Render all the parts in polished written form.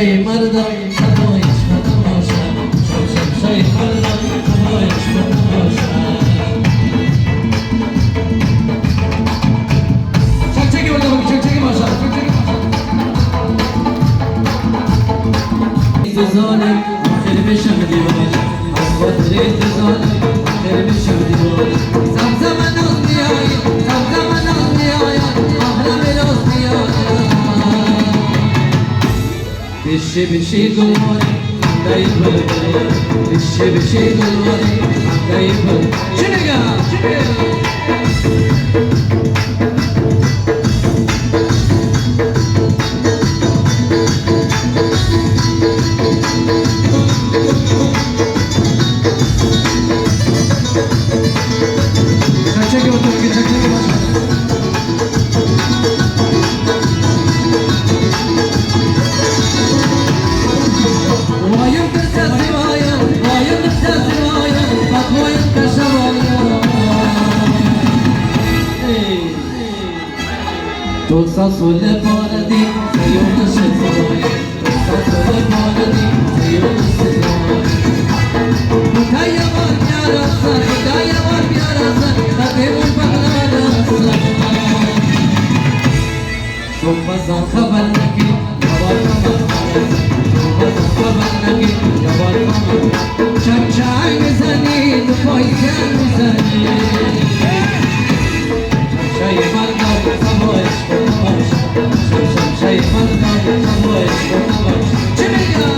شمشای مردم سبایش باشم شمشای مردم سبایش باشم چکچکی بردم چکچکی باشم ظالم آخر بشم دیوار از خاطر ظالم آخر بشم دیوار زمزم ناز میآید زمزم ناز میآید محرم راز میآید بشه بشه گلواره همدای بلبله بشه بشه گلواره همدای بلبله چه نگم چه نگم Tosa sulle paradi, sei una scesoia. Tosa sulle paradi, sei una scesoia. Mutaya var yarasa, mutaya var yarasa, tate un parlarasa. Sopaza khabar naki, yavar khabar naki. Sopaza khabar naki, yavar khabar. Chachai mizani, tu poisan mizani. Chachai marga, samoish. Şemşay mardam savaş savaş Çimega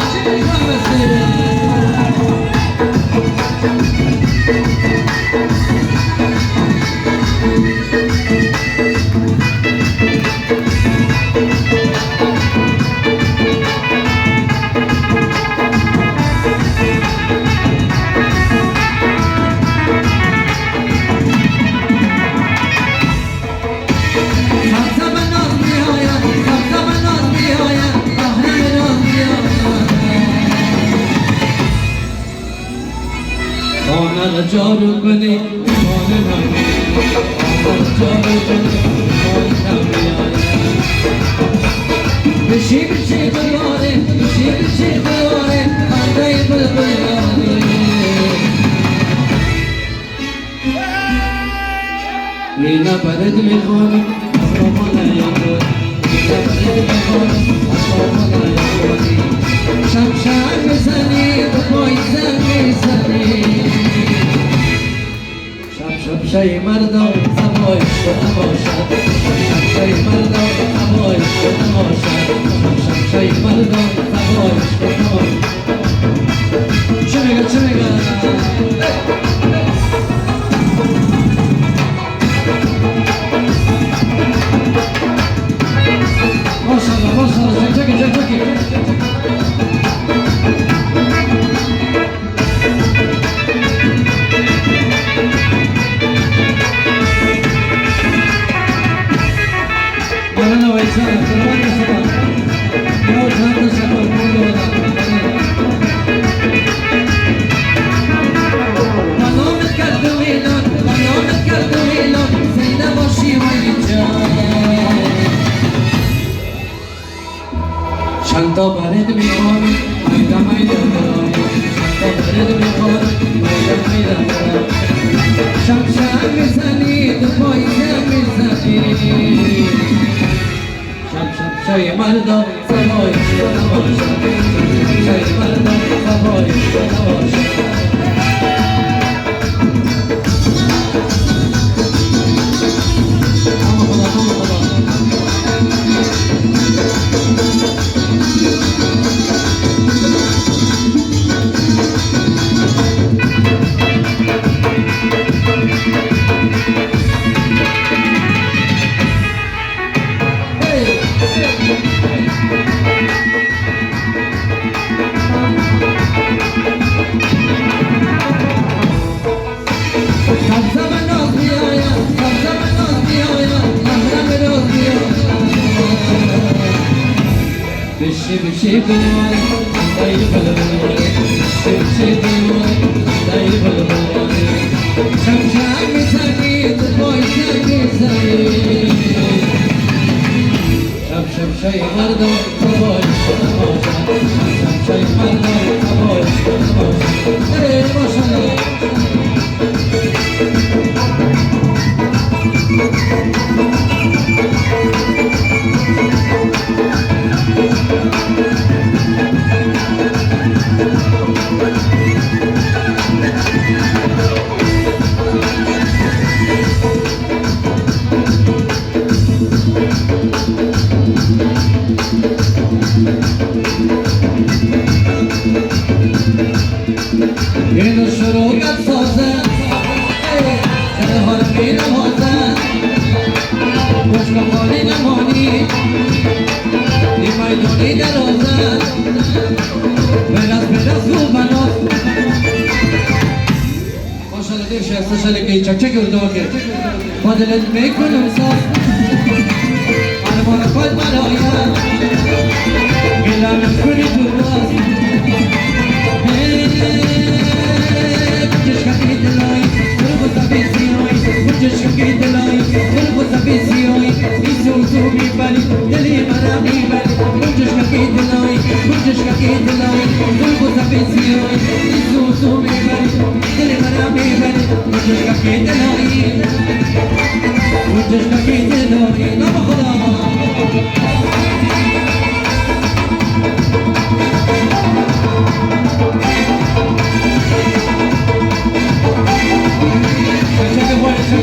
Jaru kani, mone nami. Jaru kani, mone nami. Bishi bishi gulware, bishi bishi gulware, andai bulbulani. Nina parad mein khoni, asmana yamur. Nina parad mein khoni, asmana yamur. Shamshad mizani, poisan mizani. Şemşay mardam savaş başat Şemşay mardam savaş başat Şemşay mardam savaş başat Çemega çemega Maşallah maşallah çek çek çek Shanta bared mi khon, mayda mayda Shanta bared mi khon, mayda mayda Shamshad mizani, tu poisan mizani Shamshay mardam savaş savaş Shamshay mardam savaş savaş Bishi bishi gulware, dai balware. Bishi bishi gulware, dai balware. Shamshad mizani, tu poisan mizani. Shamshay mardam savaş savaş نوازن باشگاه خالی نمانی این میدانی درازن برس و بناس ماشاءالله دیر شهسته شده که چک چک ارده که با دلت میکنم ساز آنمان خود برایم گلم کنی تو باز کچشکا کی دلای گل بزا بیزیای کچشکا کی دلای گل بزا بیزیای ایسو تو میبری دلی مرا میبری کچشکا کی دلای گل بزا بیزیای ایسو تو میبری دلی مرا میبری کچشکا کی دلای نام خدا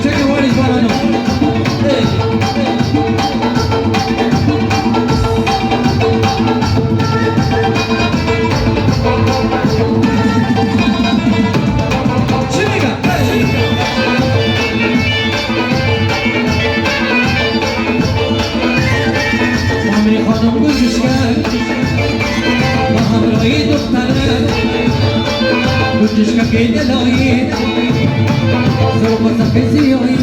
check it, what is going on? خانم گوشش کرد با همراهی دختره گوشش که دلایی سرخ و سفید سیاهی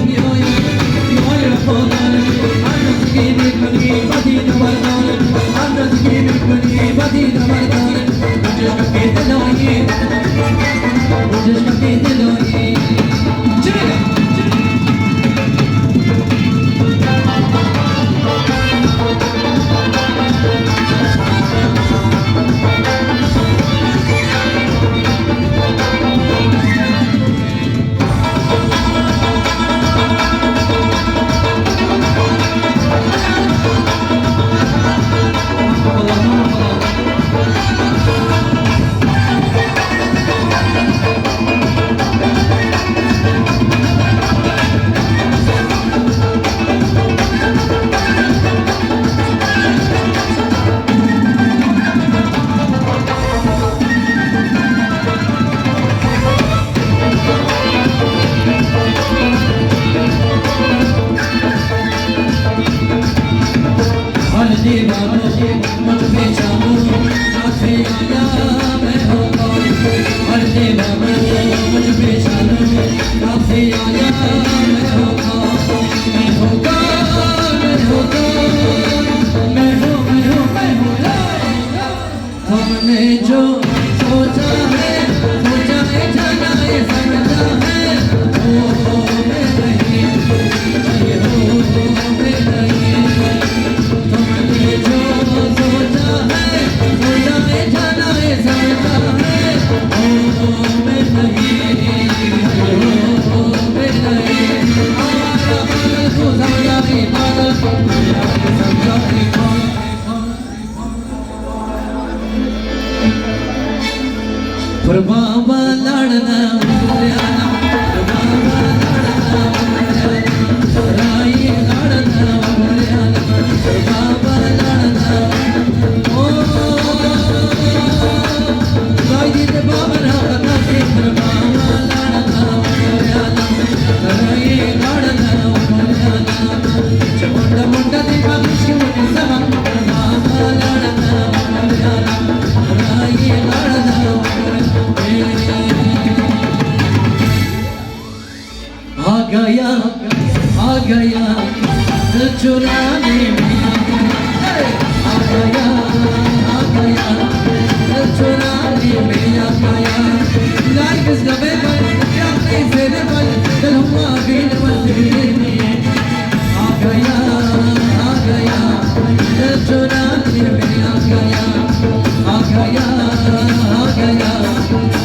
بیای رفادانه اندازگی میکنی بدی نمردانه اندازگی میکنی بدی نمردانه گوشش که دلایی چه میگم؟ बाबा लड़ना राई लड़ना बाबा लड़ना ओ राई दे बाबा लड़ना बाबा लड़ना राई लड़ना चमुंडा मुंडा दे बाबिश के मुझे समा बाबा लड़ना राई लड़ना आ गया दिल चुराने में आ गया दिल चुराने में आ गया लाइफ इज अवेलेबल क्या प्लीज अवेलेबल दिल हुआ अवेलेबल आ गया दिल चुराने में आ गया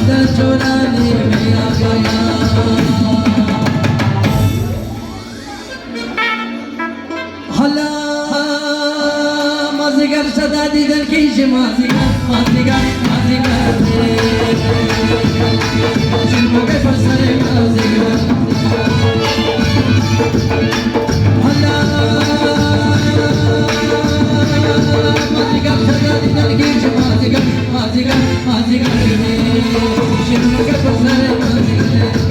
दिल चुराने में आ गया مازیگر صدا دیدن کیش مازیگر چلمو که فرسر مازیگر حالا مازیگر صدا دیدن کیش مازیگر چلمو که فرسر مازیگر